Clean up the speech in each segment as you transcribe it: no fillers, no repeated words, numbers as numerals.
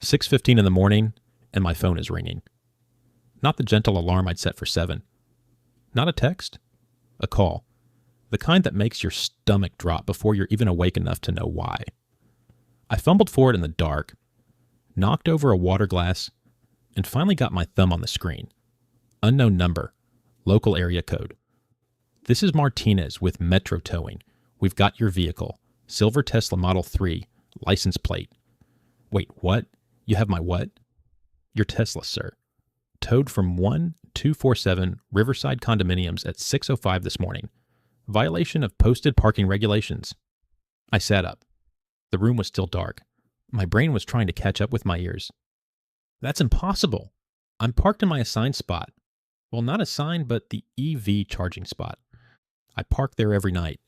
6:15 in the morning, and my phone is ringing. Not the gentle alarm I'd set for 7. Not a text. A call. The kind that makes your stomach drop before you're even awake enough to know why. I fumbled for it in the dark, knocked over a water glass, and finally got my thumb on the screen. Unknown number. Local area code. This is Martinez with Metro Towing. We've got your vehicle. Silver Tesla Model 3. License plate. Wait, what? You have my what? Your Tesla, sir. Towed from 1247 Riverside Condominiums at 6:05 this morning. Violation of posted parking regulations. I sat up. The room was still dark. My brain was trying to catch up with my ears. That's impossible. I'm parked in my assigned spot. Well, not assigned, but the EV charging spot. I park there every night.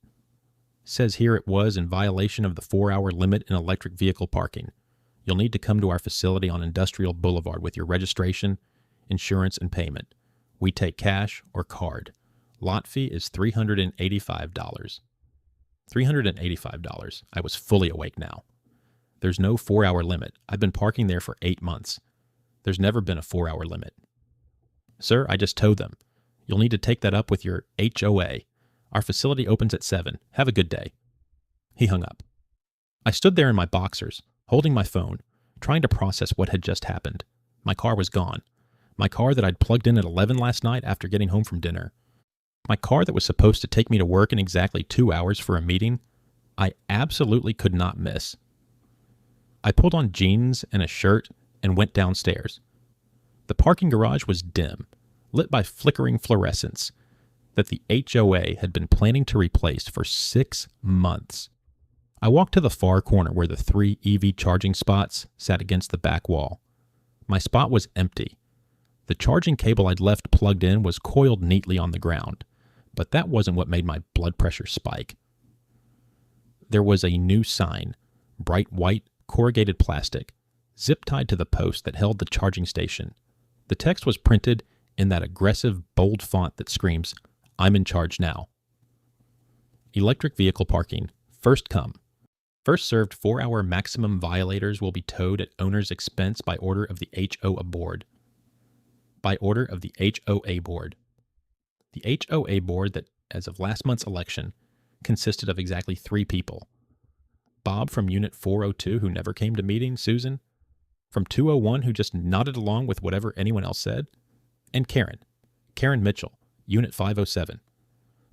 Says here it was in violation of the 4-hour limit in electric vehicle parking. You'll need to come to our facility on Industrial Boulevard with your registration, insurance, and payment. We take cash or card. Lot fee is $385. $385. I was fully awake now. There's no 4-hour limit. I've been parking there for 8 months. There's never been a 4-hour limit. Sir, I just towed them. You'll need to take that up with your HOA. Our facility opens at 7. Have a good day. He hung up. I stood there in my boxers, holding my phone, trying to process what had just happened. My car was gone. My car that I'd plugged in at 11 last night after getting home from dinner. My car that was supposed to take me to work in exactly 2 hours for a meeting, I absolutely could not miss. I pulled on jeans and a shirt and went downstairs. The parking garage was dim, lit by flickering fluorescents that the HOA had been planning to replace for 6 months. I walked to the far corner where the 3 EV charging spots sat against the back wall. My spot was empty. The charging cable I'd left plugged in was coiled neatly on the ground, but that wasn't what made my blood pressure spike. There was a new sign, bright white, corrugated plastic, zip-tied to the post that held the charging station. The text was printed in that aggressive, bold font that screams, "I'm in charge now." Electric vehicle parking, first come. First served 4-hour maximum violators will be towed at owner's expense by order of the HOA board. By order of the HOA board. The HOA board that, as of last month's election, consisted of exactly 3 people. Bob from Unit 402, who never came to meetings, Susan, from 201, who just nodded along with whatever anyone else said, and Karen Mitchell, Unit 507,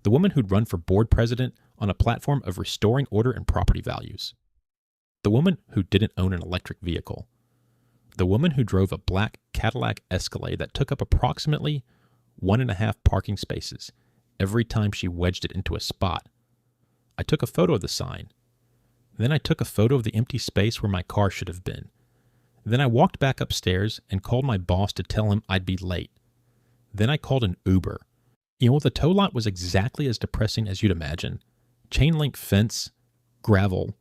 the woman who'd run for board president on a platform of restoring order and property values. The woman who didn't own an electric vehicle. The woman who drove a black Cadillac Escalade that took up approximately 1.5 parking spaces every time she wedged it into a spot. I took a photo of the sign. Then I took a photo of the empty space where my car should have been. Then I walked back upstairs and called my boss to tell him I'd be late. Then I called an Uber. You know, the tow lot was exactly as depressing as you'd imagine. Chain link fence, gravel,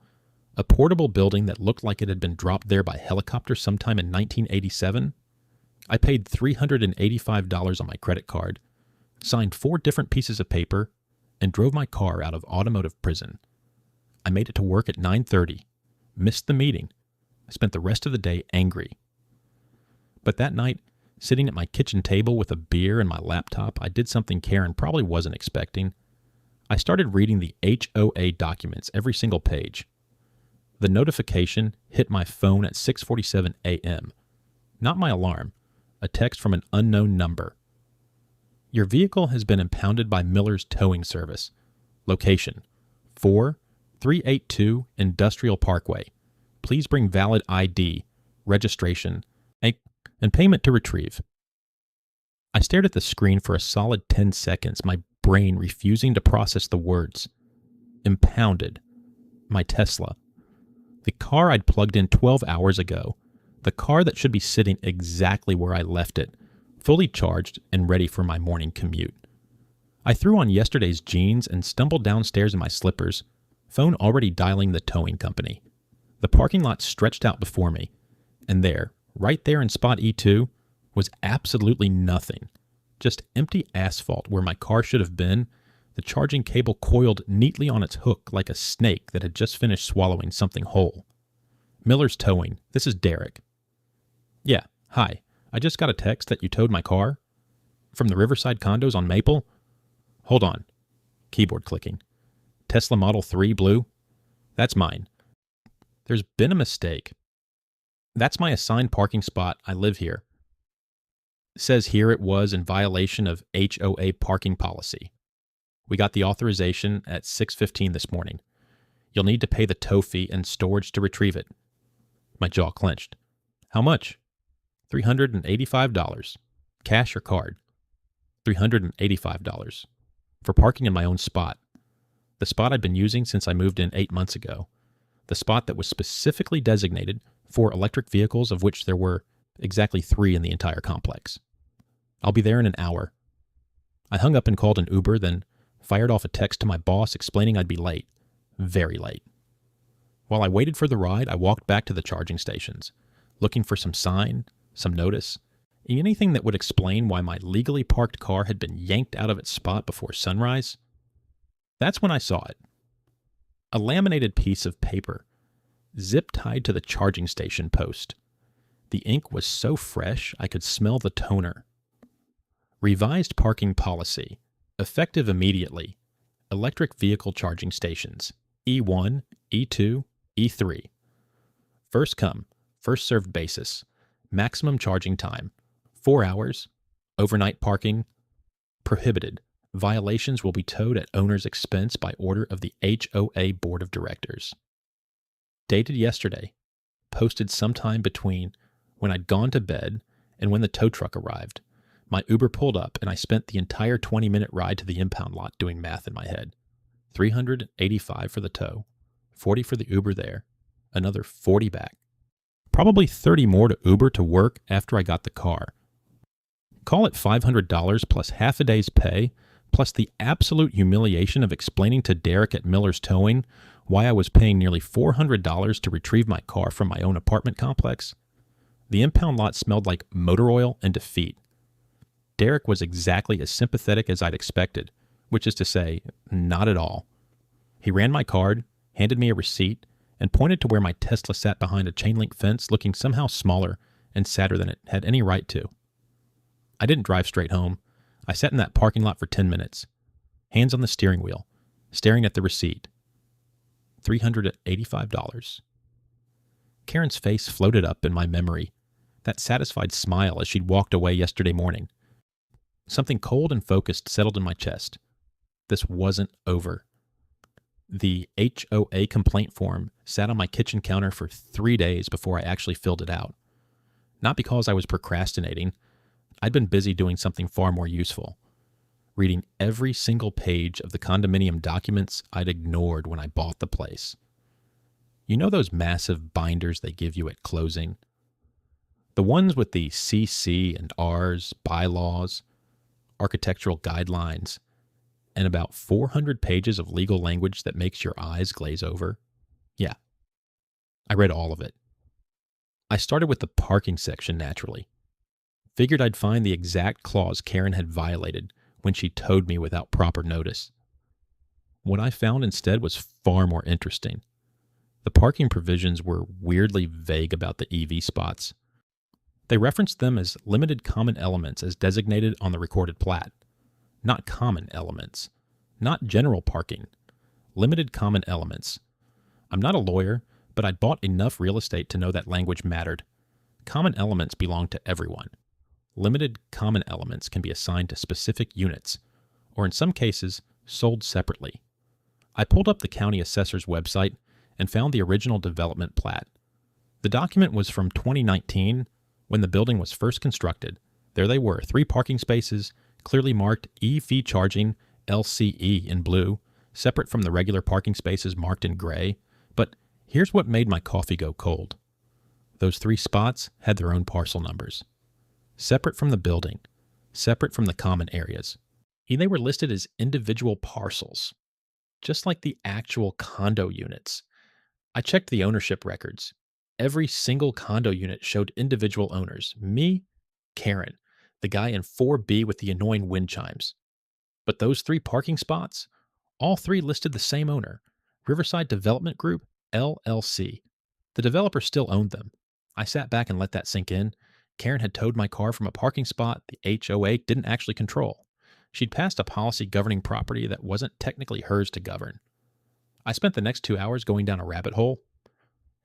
a portable building that looked like it had been dropped there by helicopter sometime in 1987. I paid $385 on my credit card, signed 4 different pieces of paper, and drove my car out of automotive prison. I made it to work at 9:30, missed the meeting. I spent the rest of the day angry. But that night, sitting at my kitchen table with a beer and my laptop, I did something Karen probably wasn't expecting. I started reading the HOA documents, every single page. The notification hit my phone at 6:47 a.m. Not my alarm, a text from an unknown number. Your vehicle has been impounded by Miller's Towing Service. Location, 4382 Industrial Parkway. Please bring valid ID, registration, and payment to retrieve. I stared at the screen for a solid 10 seconds, my brain refusing to process the words. Impounded. My Tesla. The car I'd plugged in 12 hours ago. The car that should be sitting exactly where I left it, fully charged and ready for my morning commute. I threw on yesterday's jeans and stumbled downstairs in my slippers, phone already dialing the towing company. The parking lot stretched out before me, and there, right there in spot E2, was absolutely nothing. Just empty asphalt where my car should have been, the charging cable coiled neatly on its hook like a snake that had just finished swallowing something whole. Miller's Towing, this is Derek. Yeah, hi. I just got a text that you towed my car. From the Riverside condos on Maple? Hold on. Keyboard clicking. Tesla Model 3 blue? That's mine. There's been a mistake. That's my assigned parking spot. I live here. It says here it was in violation of HOA parking policy. We got the authorization at 6:15 this morning. You'll need to pay the tow fee and storage to retrieve it. My jaw clenched. How much? $385. Cash or card? $385. For parking in my own spot. The spot I'd been using since I moved in 8 months ago. The spot that was specifically designated for electric vehicles, of which there were exactly 3 in the entire complex. I'll be there in an hour. I hung up and called an Uber, then fired off a text to my boss explaining I'd be late. Very late. While I waited for the ride, I walked back to the charging stations, looking for some sign, some notice, anything that would explain why my legally parked car had been yanked out of its spot before sunrise. That's when I saw it. A laminated piece of paper, zip tied to the charging station post. The ink was so fresh I could smell the toner. Revised parking policy, effective immediately. Electric vehicle charging stations, E1, E2, E3. First come, first served basis. Maximum charging time, 4 hours. Overnight parking, prohibited. Violations will be towed at owner's expense by order of the HOA Board of Directors. Dated yesterday. Posted sometime between when I'd gone to bed and when the tow truck arrived. My Uber pulled up and I spent the entire 20-minute ride to the impound lot doing math in my head. $385 for the tow, $40 for the Uber there, another $40 back. Probably $30 more to Uber to work after I got the car. Call it $500 plus half a day's pay, plus the absolute humiliation of explaining to Derek at Miller's Towing why I was paying nearly $400 to retrieve my car from my own apartment complex. The impound lot smelled like motor oil and defeat. Derek was exactly as sympathetic as I'd expected, which is to say, not at all. He ran my card, handed me a receipt, and pointed to where my Tesla sat behind a chain-link fence looking somehow smaller and sadder than it had any right to. I didn't drive straight home. I sat in that parking lot for 10 minutes, hands on the steering wheel, staring at the receipt. $385. Karen's face floated up in my memory, that satisfied smile as she'd walked away yesterday morning. Something cold and focused settled in my chest. This wasn't over. The HOA complaint form sat on my kitchen counter for 3 days before I actually filled it out. Not because I was procrastinating. I'd been busy doing something far more useful. Reading every single page of the condominium documents I'd ignored when I bought the place. You know those massive binders they give you at closing? The ones with the CC and Rs, bylaws, architectural guidelines, and about 400 pages of legal language that makes your eyes glaze over? Yeah. I read all of it. I started with the parking section naturally. Figured I'd find the exact clause Karen had violated when she towed me without proper notice. What I found instead was far more interesting. The parking provisions were weirdly vague about the EV spots. They referenced them as limited common elements as designated on the recorded plat. Not common elements. Not general parking. Limited common elements. I'm not a lawyer, but I'd bought enough real estate to know that language mattered. Common elements belong to everyone. Limited common elements can be assigned to specific units, or in some cases, sold separately. I pulled up the county assessor's website and found the original development plat. The document was from 2019, when the building was first constructed. There they were, 3 parking spaces, clearly marked EV charging, LCE in blue, separate from the regular parking spaces marked in gray. But here's what made my coffee go cold. Those 3 spots had their own parcel numbers. Separate from the building, separate from the common areas. They were listed as individual parcels, just like the actual condo units. I checked the ownership records. Every single condo unit showed individual owners. Me, Karen, the guy in 4B with the annoying wind chimes. But those 3 parking spots, all 3 listed the same owner, Riverside Development Group, LLC. The developer still owned them. I sat back and let that sink in, Karen had towed my car from a parking spot the HOA didn't actually control. She'd passed a policy governing property that wasn't technically hers to govern. I spent the next 2 hours going down a rabbit hole.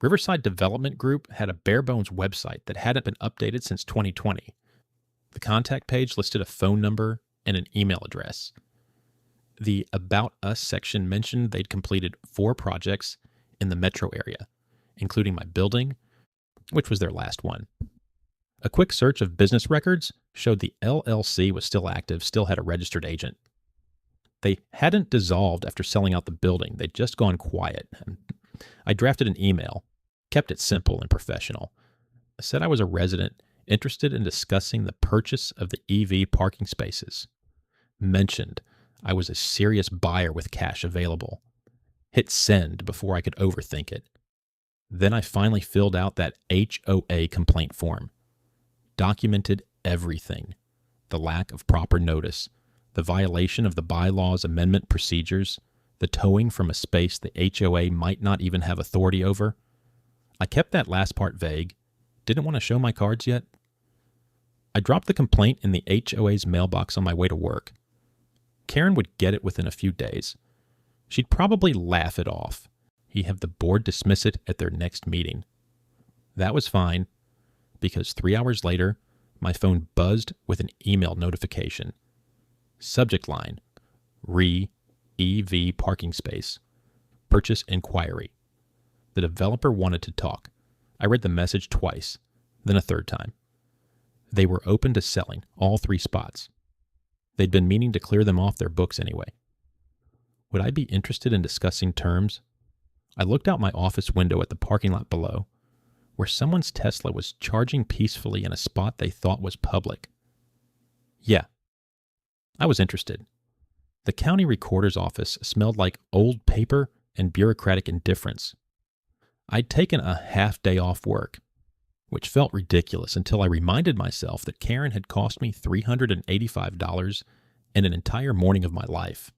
Riverside Development Group had a bare-bones website that hadn't been updated since 2020. The contact page listed a phone number and an email address. The About Us section mentioned they'd completed 4 projects in the metro area, including my building, which was their last one. A quick search of business records showed the LLC was still active, still had a registered agent. They hadn't dissolved after selling out the building. They'd just gone quiet. I drafted an email, kept it simple and professional. I said I was a resident interested in discussing the purchase of the EV parking spaces. Mentioned I was a serious buyer with cash available. Hit send before I could overthink it. Then I finally filled out that HOA complaint form. Documented everything. The lack of proper notice, the violation of the bylaws amendment procedures, the towing from a space the HOA might not even have authority over. I kept that last part vague. Didn't want to show my cards yet. I dropped the complaint in the HOA's mailbox on my way to work. Karen would get it within a few days. She'd probably laugh it off. He'd have the board dismiss it at their next meeting. That was fine, because 3 hours later, my phone buzzed with an email notification. Subject line, EV parking space, purchase inquiry. The developer wanted to talk. I read the message twice, then a third time. They were open to selling all 3 spots. They'd been meaning to clear them off their books anyway. Would I be interested in discussing terms? I looked out my office window at the parking lot below, where someone's Tesla was charging peacefully in a spot they thought was public. Yeah, I was interested. The county recorder's office smelled like old paper and bureaucratic indifference. I'd taken a half day off work, which felt ridiculous until I reminded myself that Karen had cost me $385 and an entire morning of my life.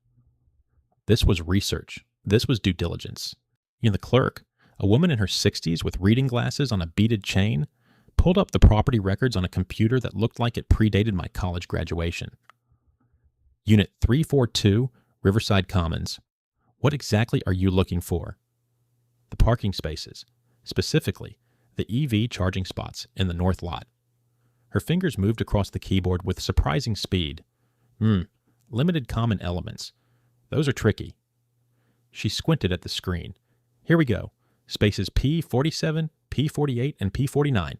This was research. This was due diligence. The clerk, a woman in her 60s with reading glasses on a beaded chain, pulled up the property records on a computer that looked like it predated my college graduation. Unit 342, Riverside Commons. What exactly are you looking for? The parking spaces, specifically the EV charging spots in the north lot. Her fingers moved across the keyboard with surprising speed. Limited common elements. Those are tricky. She squinted at the screen. Here we go. Spaces P47, P48, and P49.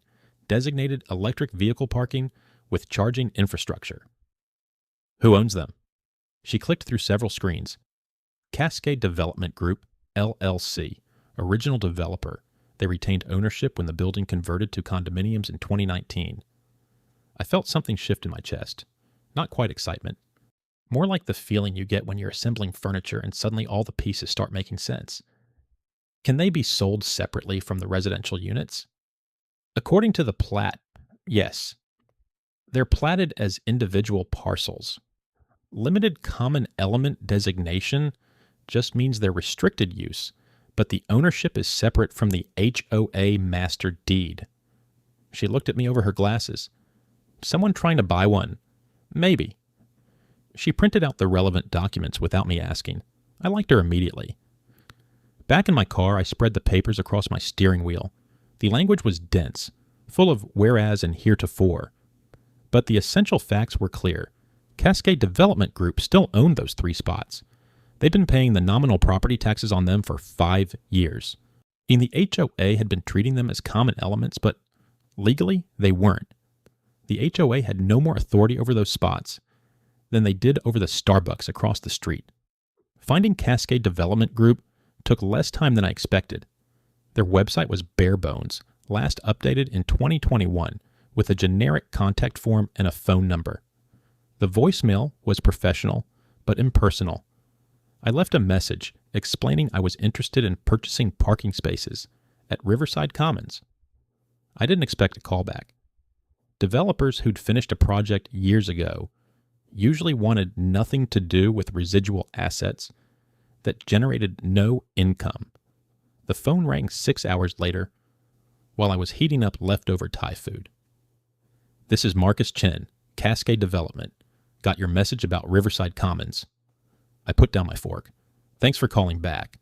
Designated electric vehicle parking with charging infrastructure. Who owns them? She clicked through several screens. Cascade Development Group, LLC. Original developer. They retained ownership when the building converted to condominiums in 2019. I felt something shift in my chest. Not quite excitement. More like the feeling you get when you're assembling furniture and suddenly all the pieces start making sense. Can they be sold separately from the residential units? According to the plat, yes. They're platted as individual parcels. Limited common element designation just means they're restricted use, but the ownership is separate from the HOA master deed. She looked at me over her glasses. Someone trying to buy one? Maybe. She printed out the relevant documents without me asking. I liked her immediately. Back in my car, I spread the papers across my steering wheel. The language was dense, full of whereas and heretofore. But the essential facts were clear. Cascade Development Group still owned those 3 spots. They'd been paying the nominal property taxes on them for 5 years. And the HOA had been treating them as common elements, but legally, they weren't. The HOA had no more authority over those spots than they did over the Starbucks across the street. Finding Cascade Development Group took less time than I expected. Their website was bare bones, last updated in 2021, with a generic contact form and a phone number. The voicemail was professional, but impersonal. I left a message explaining I was interested in purchasing parking spaces at Riverside Commons. I didn't expect a callback. Developers who'd finished a project years ago usually wanted nothing to do with residual assets that generated no income. The phone rang 6 hours later while I was heating up leftover Thai food. This is Marcus Chen, Cascade Development. Got your message about Riverside Commons. I put down my fork. Thanks for calling back.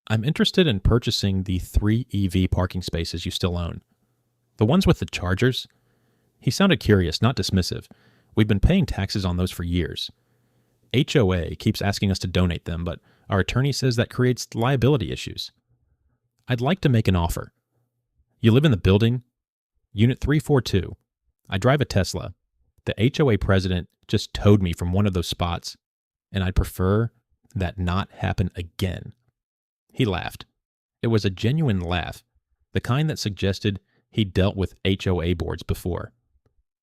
I'm interested in purchasing the 3 EV parking spaces you still own. The ones with the chargers? He sounded curious, not dismissive. We've been paying taxes on those for years. HOA keeps asking us to donate them, but our attorney says that creates liability issues. I'd like to make an offer. You live in the building? Unit 342. I drive a Tesla. The HOA president just towed me from one of those spots, and I'd prefer that not happen again. He laughed. It was a genuine laugh, the kind that suggested he'd dealt with HOA boards before.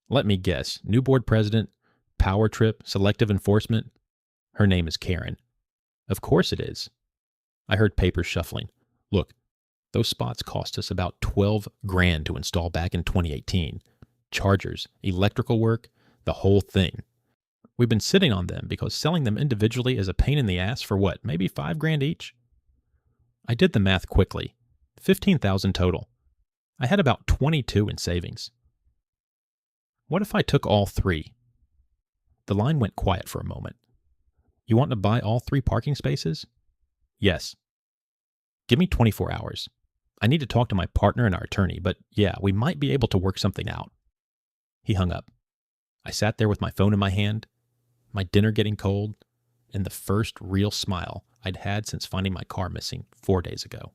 Let me guess, new board president, power trip, selective enforcement? Her name is Karen. Of course it is. I heard papers shuffling. Look, those spots cost us about $12,000 to install back in 2018. Chargers, electrical work, the whole thing. We've been sitting on them because selling them individually is a pain in the ass for what, maybe $5,000 each? I did the math quickly. $15,000 total. I had about $22,000 in savings. What if I took all 3? The line went quiet for a moment. You want to buy all 3 parking spaces? Yes. Give me 24 hours. I need to talk to my partner and our attorney, but yeah, we might be able to work something out. He hung up. I sat there with my phone in my hand, my dinner getting cold, and the first real smile I'd had since finding my car missing 4 days ago.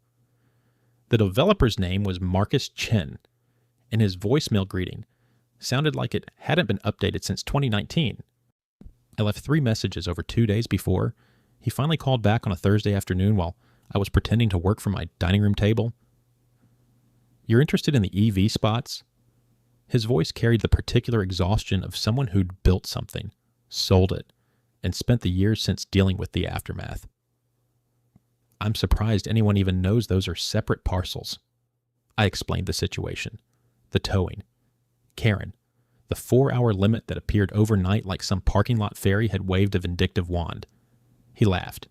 The developer's name was Marcus Chen, and his voicemail greeting sounded like it hadn't been updated since 2019. I left 3 messages over 2 days before he finally called back on a Thursday afternoon while I was pretending to work from my dining room table. You're interested in the EV spots? His voice carried the particular exhaustion of someone who'd built something, sold it, and spent the years since dealing with the aftermath. I'm surprised anyone even knows those are separate parcels. I explained the situation. The towing. Karen. The 4-hour limit that appeared overnight like some parking lot fairy had waved a vindictive wand. He laughed.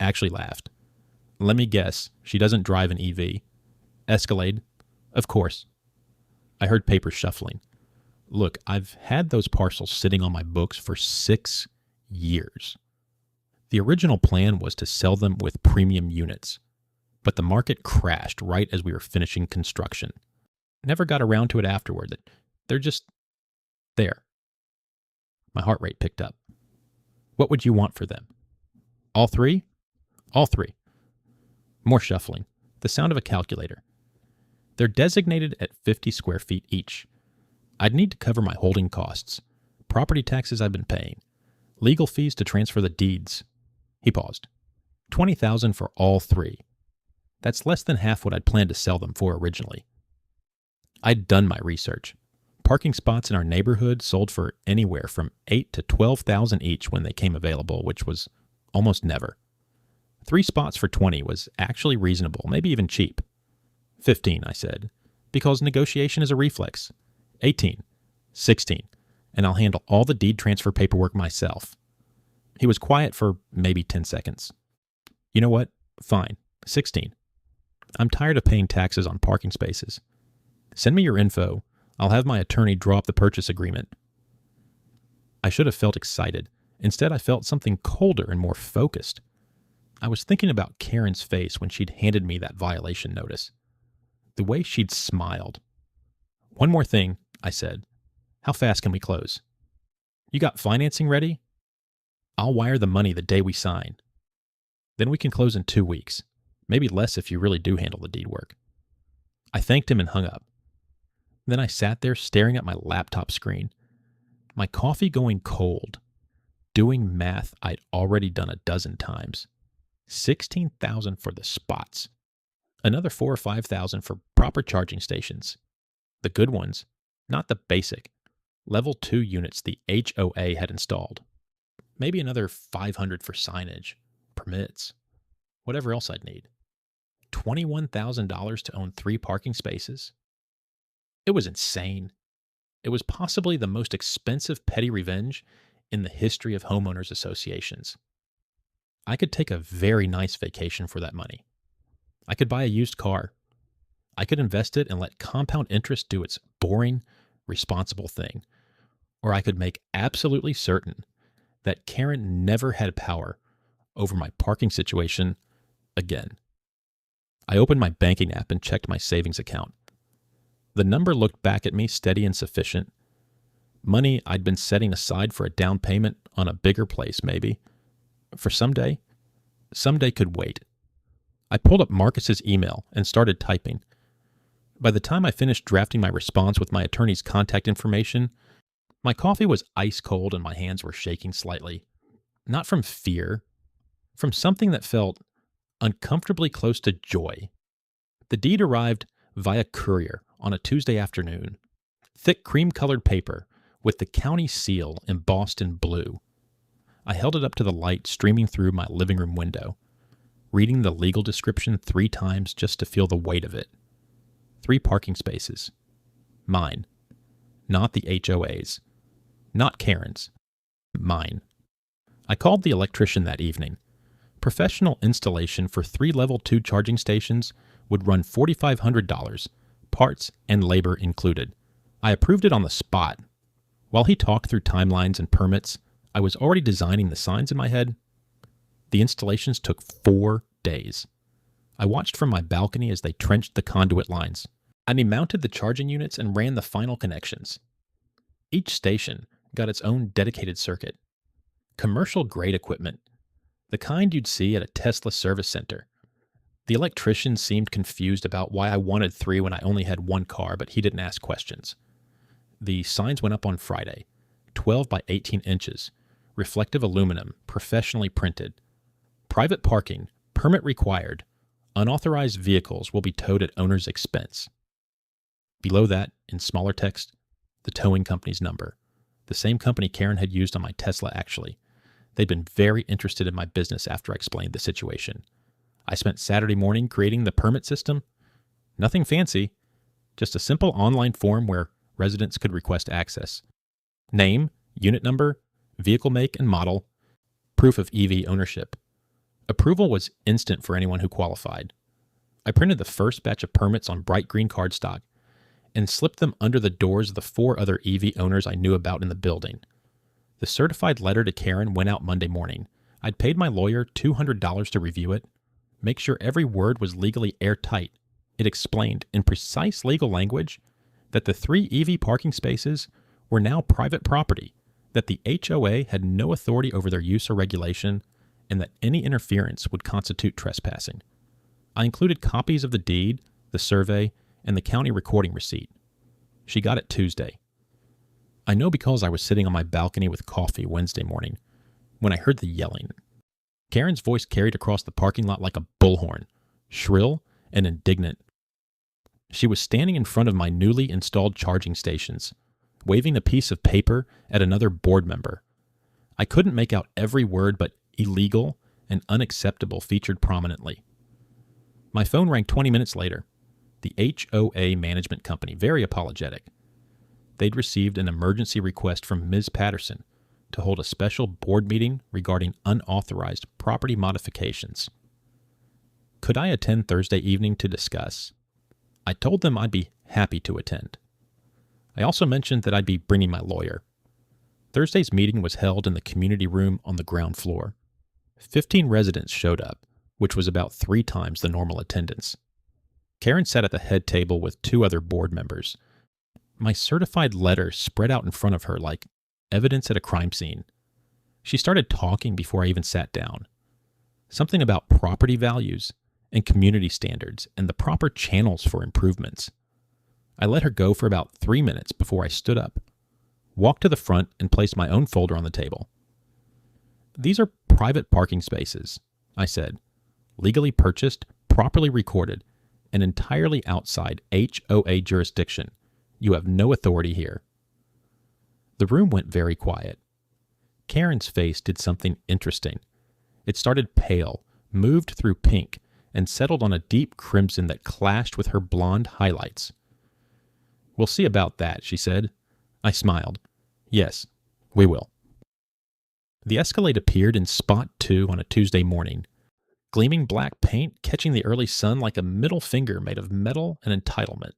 Actually laughed. Let me guess, she doesn't drive an EV. Escalade? Of course. I heard papers shuffling. Look, I've had those parcels sitting on my books for 6 years. The original plan was to sell them with premium units, but the market crashed right as we were finishing construction. Never got around to it afterward. They're just there. My heart rate picked up. What would you want for them? All 3? All 3. More shuffling. The sound of a calculator. They're designated at 50 square feet each. I'd need to cover my holding costs, property taxes I've been paying, legal fees to transfer the deeds. He paused. $20,000 for all 3. That's less than half what I'd planned to sell them for originally. I'd done my research. Parking spots in our neighborhood sold for anywhere from $8,000 to $12,000 each when they came available, which was almost never. 3 spots for $20 was actually reasonable, maybe even cheap. 15, I said, because negotiation is a reflex. 18, 16, and I'll handle all the deed transfer paperwork myself. He was quiet for maybe 10 seconds. You know what? Fine. 16. I'm tired of paying taxes on parking spaces. Send me your info. I'll have my attorney draw up the purchase agreement. I should have felt excited. Instead, I felt something colder and more focused. I was thinking about Karen's face when she'd handed me that violation notice. The way she'd smiled. One more thing, I said. How fast can we close? You got financing ready? I'll wire the money the day we sign. Then we can close in 2 weeks. Maybe less if you really do handle the deed work. I thanked him and hung up. Then I sat there staring at my laptop screen, my coffee going cold, doing math I'd already done a dozen times. $16,000 for the spots. Another $4,000 or $5,000 for proper charging stations. The good ones, not the basic, level 2 units the HOA had installed. Maybe another $500 for signage, permits, whatever else I'd need. $21,000 to own 3 parking spaces. It was insane. It was possibly the most expensive petty revenge in the history of homeowners associations. I could take a very nice vacation for that money. I could buy a used car. I could invest it and let compound interest do its boring, responsible thing, or I could make absolutely certain that Karen never had power over my parking situation again. I opened my banking app and checked my savings account. The number looked back at me steady and sufficient. Money I'd been setting aside for a down payment on a bigger place, maybe. For someday could wait. I pulled up Marcus's email and started typing. By the time I finished drafting my response with my attorney's contact information, my coffee was ice cold and my hands were shaking slightly. Not from fear, from something that felt uncomfortably close to joy. The deed arrived via courier on a Tuesday afternoon. Thick cream-colored paper with the county seal embossed in blue. I held it up to the light streaming through my living room window, reading the legal description 3 times just to feel the weight of it. 3 parking spaces. Mine. Not the HOA's. Not Karen's. Mine. I called the electrician that evening. Professional installation for 3 level 2 charging stations would run $4,500, parts and labor included. I approved it on the spot. While he talked through timelines and permits, I was already designing the signs in my head. The installations took 4 days. I watched from my balcony as they trenched the conduit lines. I mounted the charging units and ran the final connections. Each station got its own dedicated circuit. Commercial-grade equipment, the kind you'd see at a Tesla service center. The electrician seemed confused about why I wanted 3 when I only had 1 car, but he didn't ask questions. The signs went up on Friday, 12 by 18 inches, reflective aluminum, professionally printed. Private parking, permit required. Unauthorized vehicles will be towed at owner's expense. Below that, in smaller text, the towing company's number. The same company Karen had used on my Tesla, actually. They'd been very interested in my business after I explained the situation. I spent Saturday morning creating the permit system. Nothing fancy, just a simple online form where residents could request access. Name, unit number, vehicle make and model, proof of EV ownership. Approval was instant for anyone who qualified. I printed the first batch of permits on bright green cardstock and slipped them under the doors of the 4 other EV owners I knew about in the building. The certified letter to Karen went out Monday morning. I'd paid my lawyer $200 to review it, make sure every word was legally airtight. It explained, in precise legal language, that the 3 EV parking spaces were now private property, that the HOA had no authority over their use or regulation, and that any interference would constitute trespassing. I included copies of the deed, the survey, and the county recording receipt. She got it Tuesday. I know because I was sitting on my balcony with coffee Wednesday morning when I heard the yelling. Karen's voice carried across the parking lot like a bullhorn, shrill and indignant. She was standing in front of my newly installed charging stations, waving a piece of paper at another board member. I couldn't make out every word, but illegal and unacceptable featured prominently. My phone rang 20 minutes later. The HOA management company, very apologetic. They'd received an emergency request from Ms. Patterson to hold a special board meeting regarding unauthorized property modifications. Could I attend Thursday evening to discuss? I told them I'd be happy to attend. I also mentioned that I'd be bringing my lawyer. Thursday's meeting was held in the community room on the ground floor. 15 residents showed up, which was about 3 times the normal attendance. Karen sat at the head table with 2 other board members. My certified letter spread out in front of her like evidence at a crime scene. She started talking before I even sat down. Something about property values and community standards and the proper channels for improvements. I let her go for about 3 minutes before I stood up, walked to the front, and placed my own folder on the table. These are private parking spaces, I said, legally purchased, properly recorded, and entirely outside HOA jurisdiction. You have no authority here. The room went very quiet. Karen's face did something interesting. It started pale, moved through pink, and settled on a deep crimson that clashed with her blonde highlights. "We'll see about that," she said. I smiled. "Yes, we will." The Escalade appeared in spot 2 on a Tuesday morning, gleaming black paint catching the early sun like a middle finger made of metal and entitlement.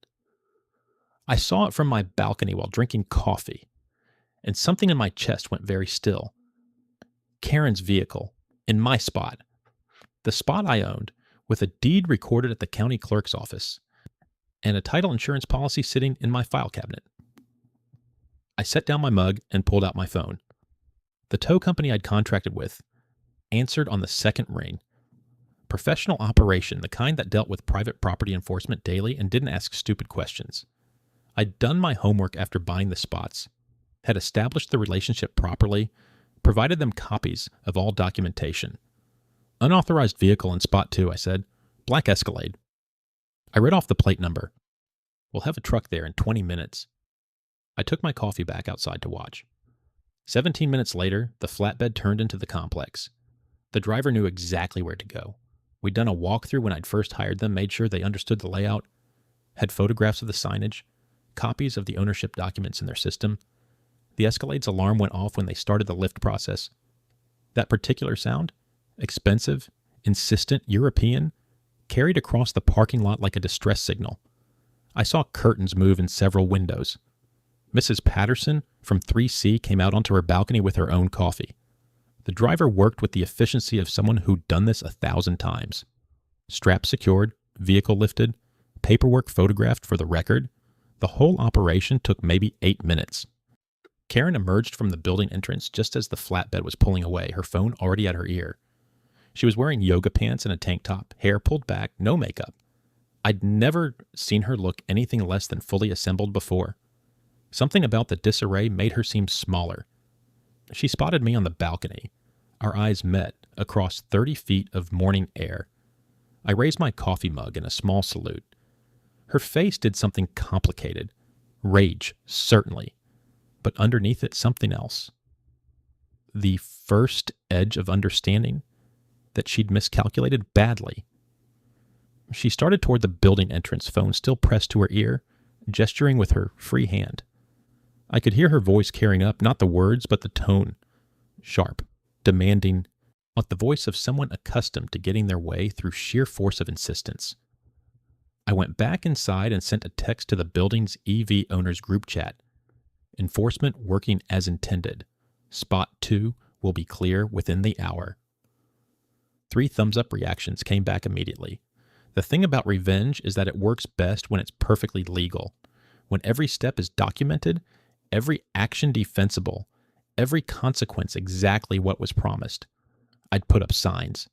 I saw it from my balcony while drinking coffee, and something in my chest went very still. Karen's vehicle, in my spot, the spot I owned, with a deed recorded at the county clerk's office, and a title insurance policy sitting in my file cabinet. I set down my mug and pulled out my phone. The tow company I'd contracted with answered on the second ring. Professional operation, the kind that dealt with private property enforcement daily and didn't ask stupid questions. I'd done my homework after buying the spots, had established the relationship properly, provided them copies of all documentation. Unauthorized vehicle in spot 2, I said. Black Escalade. I read off the plate number. We'll have a truck there in 20 minutes. I took my coffee back outside to watch. 17 minutes later, the flatbed turned into the complex. The driver knew exactly where to go. We'd done a walkthrough when I'd first hired them, made sure they understood the layout, had photographs of the signage, copies of the ownership documents in their system. The Escalade's alarm went off when they started the lift process. That particular sound, expensive, insistent, European, carried across the parking lot like a distress signal. I saw curtains move in several windows. Mrs. Patterson from 3C came out onto her balcony with her own coffee. The driver worked with the efficiency of someone who'd done this 1,000 times. Strap secured, vehicle lifted, paperwork photographed for the record. The whole operation took maybe 8 minutes. Karen emerged from the building entrance just as the flatbed was pulling away, her phone already at her ear. She was wearing yoga pants and a tank top, hair pulled back, no makeup. I'd never seen her look anything less than fully assembled before. Something about the disarray made her seem smaller. She spotted me on the balcony. Our eyes met across 30 feet of morning air. I raised my coffee mug in a small salute. Her face did something complicated. Rage, certainly. But underneath it, something else. The first edge of understanding that she'd miscalculated badly. She started toward the building entrance, phone still pressed to her ear, gesturing with her free hand. I could hear her voice carrying up, not the words, but the tone. Sharp, demanding, like the voice of someone accustomed to getting their way through sheer force of insistence. I went back inside and sent a text to the building's EV owners group chat. Enforcement working as intended. Spot 2 will be clear within the hour. 3 thumbs-up reactions came back immediately. The thing about revenge is that it works best when it's perfectly legal. When every step is documented, every action defensible, every consequence exactly what was promised. I'd put up signs.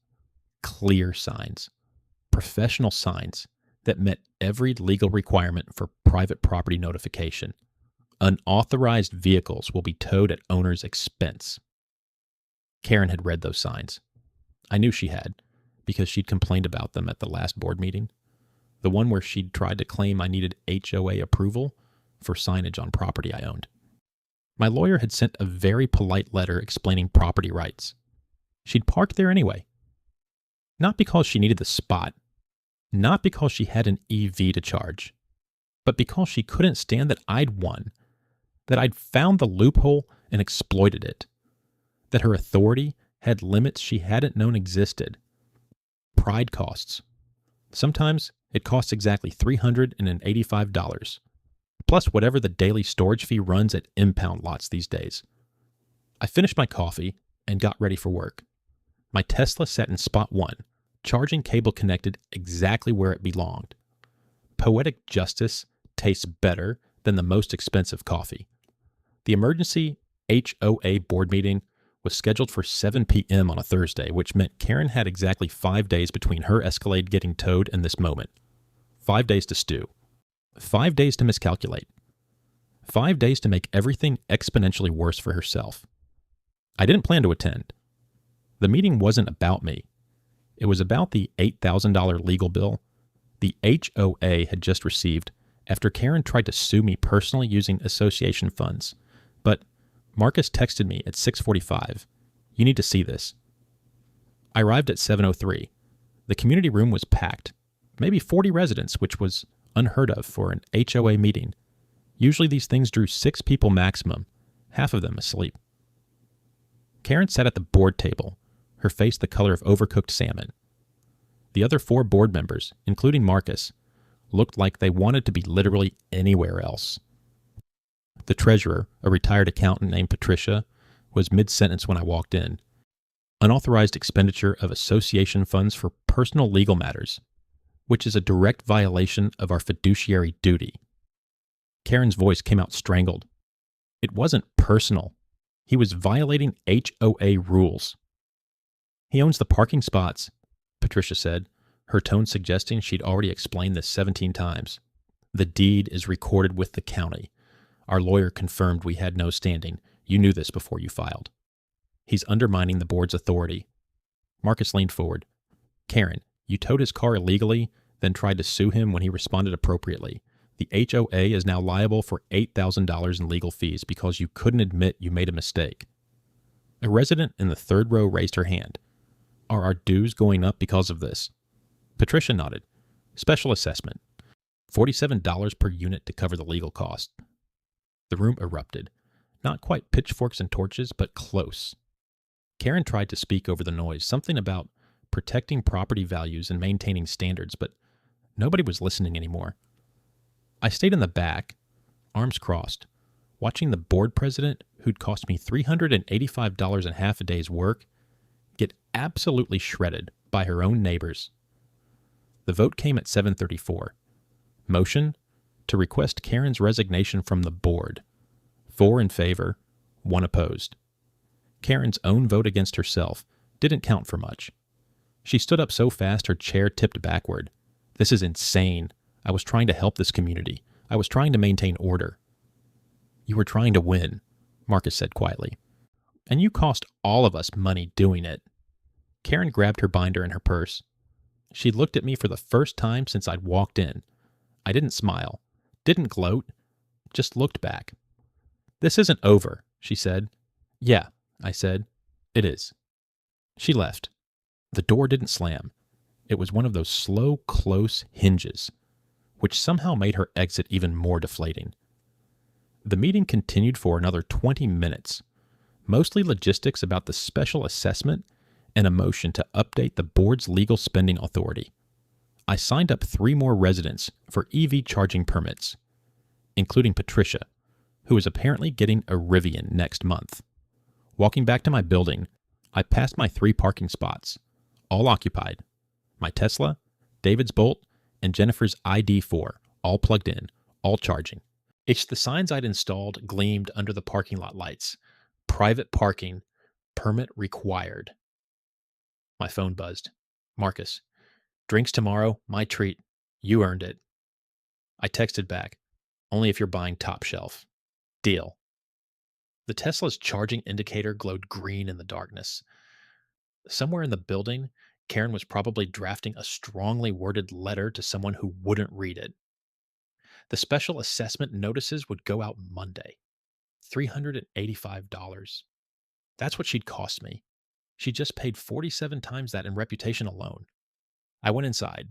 Clear signs. Professional signs that met every legal requirement for private property notification. Unauthorized vehicles will be towed at owner's expense. Karen had read those signs. I knew she had, because she'd complained about them at the last board meeting. The one where she'd tried to claim I needed HOA approval for signage on property I owned. My lawyer had sent a very polite letter explaining property rights. She'd parked there anyway. Not because she needed the spot, not because she had an EV to charge, but because she couldn't stand that I'd won, that I'd found the loophole and exploited it, that her authority had limits she hadn't known existed. Pride costs. Sometimes it costs exactly $385, plus whatever the daily storage fee runs at impound lots these days. I finished my coffee and got ready for work. My Tesla sat in spot 1, charging cable connected exactly where it belonged. Poetic justice tastes better than the most expensive coffee. The emergency HOA board meeting was scheduled for 7 p.m. on a Thursday, which meant Karen had exactly 5 days between her Escalade getting towed and this moment. 5 days to stew. 5 days to miscalculate. 5 days to make everything exponentially worse for herself. I didn't plan to attend. The meeting wasn't about me. It was about the $8,000 legal bill the HOA had just received after Karen tried to sue me personally using association funds. But Marcus texted me at 6:45. You need to see this. I arrived at 7:03. The community room was packed. Maybe 40 residents, which was unheard of for an HOA meeting. Usually these things drew 6 people maximum, half of them asleep. Karen sat at the board table, her face the color of overcooked salmon. The other 4 board members, including Marcus, looked like they wanted to be literally anywhere else. The treasurer, a retired accountant named Patricia, was mid-sentence when I walked in. Unauthorized expenditure of association funds for personal legal matters, which is a direct violation of our fiduciary duty. Karen's voice came out strangled. It wasn't personal. He was violating HOA rules. He owns the parking spots, Patricia said, her tone suggesting she'd already explained this 17 times. The deed is recorded with the county. Our lawyer confirmed we had no standing. You knew this before you filed. He's undermining the board's authority. Marcus leaned forward. Karen, you towed his car illegally, then tried to sue him when he responded appropriately. The HOA is now liable for $8,000 in legal fees because you couldn't admit you made a mistake. A resident in the third row raised her hand. Are our dues going up because of this? Patricia nodded. Special assessment. $47 per unit to cover the legal cost. The room erupted. Not quite pitchforks and torches, but close. Karen tried to speak over the noise, something about protecting property values and maintaining standards, but nobody was listening anymore. I stayed in the back, arms crossed, watching the board president, who'd cost me $385 and half a day's work, get absolutely shredded by her own neighbors. The vote came at 7:34. Motion to request Karen's resignation from the board. 4 in favor, 1 opposed. Karen's own vote against herself didn't count for much. She stood up so fast her chair tipped backward. This is insane. I was trying to help this community. I was trying to maintain order. You were trying to win, Marcus said quietly. And you cost all of us money doing it. Karen grabbed her binder and her purse. She looked at me for the first time since I'd walked in. I didn't smile, didn't gloat, just looked back. This isn't over, she said. Yeah, I said. It is. She left. The door didn't slam. It was one of those slow, close hinges, which somehow made her exit even more deflating. The meeting continued for another 20 minutes, mostly logistics about the special assessment and a motion to update the board's legal spending authority. I signed up 3 more residents for EV charging permits, including Patricia, who is apparently getting a Rivian next month. Walking back to my building, I passed my 3 parking spots, all occupied. My Tesla, David's Bolt, and Jennifer's ID4, all plugged in, all charging. It's the signs I'd installed gleamed under the parking lot lights. Private parking, permit required. My phone buzzed. Marcus, drinks tomorrow, my treat. You earned it. I texted back, only if you're buying top shelf. Deal. The Tesla's charging indicator glowed green in the darkness. Somewhere in the building, Karen was probably drafting a strongly worded letter to someone who wouldn't read it. The special assessment notices would go out Monday. $385. That's what she'd cost me. She just paid 47 times that in reputation alone. I went inside,